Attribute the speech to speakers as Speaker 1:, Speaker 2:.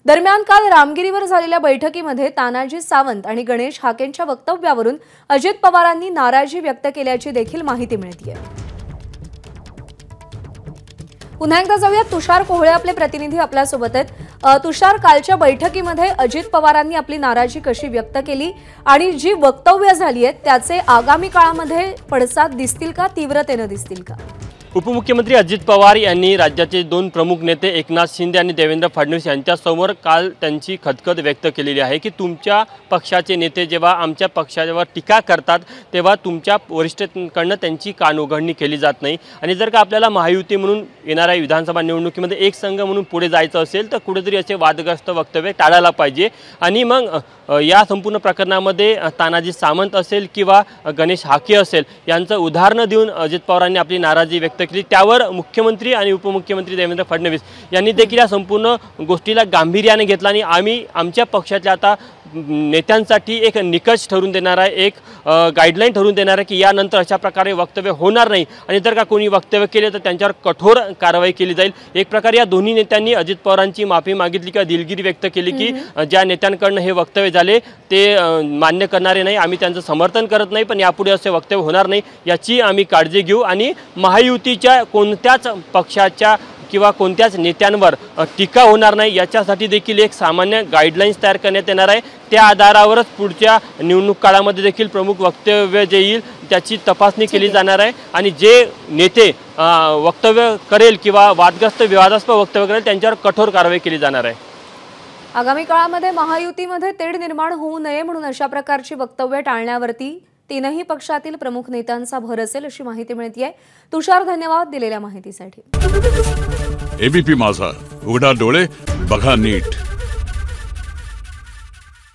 Speaker 1: दरम्यान काल रामगिरीवर झालेल्या बैठकीमध्ये तानाजी सावंत आणि गणेश हाकेंच्या वक्तव्यावरून अजित पवारांनी नाराजी व्यक्त केल्याची देखील माहिती मिळते। पुन्हा एकदा जाऊया, तुषार कोहळे आपले प्रतिनिधी आपल्या सोबत आहेत। तुषार, कालच्या बैठकीमध्ये अजित पवारांनी आपली नाराजी कशी व्यक्त केली आणि जी वक्तव्य झाली आहेत त्याचे आगामी काळामध्ये पडसाद दिसतील का, तीव्रतेने दिसतील का?
Speaker 2: उपमुख्यमंत्री अजित पवार यांनी राज्याचे दोन प्रमुख नेते एकनाथ शिंदे आणि देवेंद्र फडणवीस यांच्यासमोर काल त्यांची खदखद व्यक्त केलेली आहे की तुमच्या पक्षाचे नेते जेव्हा आमच्या पक्षावर टीका करतात तेव्हा तुमच्या वरिष्ठांकडून त्यांची कानउघडणी केली जात नाही। आणि जर का आपल्याला महायुती म्हणून येणाऱ्या विधानसभा निवडणुकीमध्ये एक संघ म्हणून पुढे जायचं असेल तर कुठेतरी असे वादग्रस्त वक्तव्य टाळायला पाहिजे। आणि मग या संपूर्ण प्रकरणामध्ये तानाजी सावंत असेल किंवा गणेश हाके असेल यांचं उदाहरण देऊन अजित पवारांनी आपली नाराजी व्यक्त केली। त्यावर मुख्यमंत्री आणि उपमुख्यमंत्री देवेंद्र फडणवीस यांनी देखील या संपूर्ण गोष्टीला गांभीर्याने घेतला आणि आम्ही आमच्या पक्षातल्या आता नेत्यांसाठी एक निकष ठरवून देणार आहे, एक गाईडलाईन ठरवून देणार आहे की यानंतर अशा प्रकारे वक्तव्य होणार नाही आणि जर का कोणी वक्तव्य केले तर त्यांच्यावर कठोर कारवाई केली जाईल। एक प्रकारे या दोन्ही नेत्यांनी अजित पवारांची माफी मागितली किंवा दिलगिरी व्यक्त केली की ज्या नेत्यांकडून हे वक्तव्य झाले ते मान्य करणारे नाही, आम्ही त्यांचं समर्थन करत नाही, पण यापुढे असे वक्तव्य होणार नाही याची आम्ही काळजी घेऊ आणि महायुतीच्या कोणत्याच पक्षाच्या किंवा कोणत्याच नेत्यांवर टीका होणार नाही याच्यासाठी देखील एक सामान्य गाईडलाईन्स तयार करण्यात येणार आहे। त्या आधारावरच पुढच्या निवडणूक काळामध्ये देखील प्रमुख वक्तव्य जे येईल त्याची तपासणी केली जाणार आहे आणि जे नेते वक्तव्य करेल किंवा वादग्रस्त विवादास्पद वक्तव्य करेल त्यांच्यावर कठोर कारवाई केली जाणार आहे।
Speaker 1: आगामी काळामध्ये महायुतीमध्ये तेढ निर्माण होऊ नये म्हणून अशा प्रकारची वक्तव्य टाळण्यावरती तीनही पक्षातील प्रमुख नेत्यांचा भर असेल अशी माहिती मिळतेय। तुषार, धन्यवाद दिलेल्या माहितीसाठी।
Speaker 3: एबीपी माझा, उघडा डोळे बघा नीट।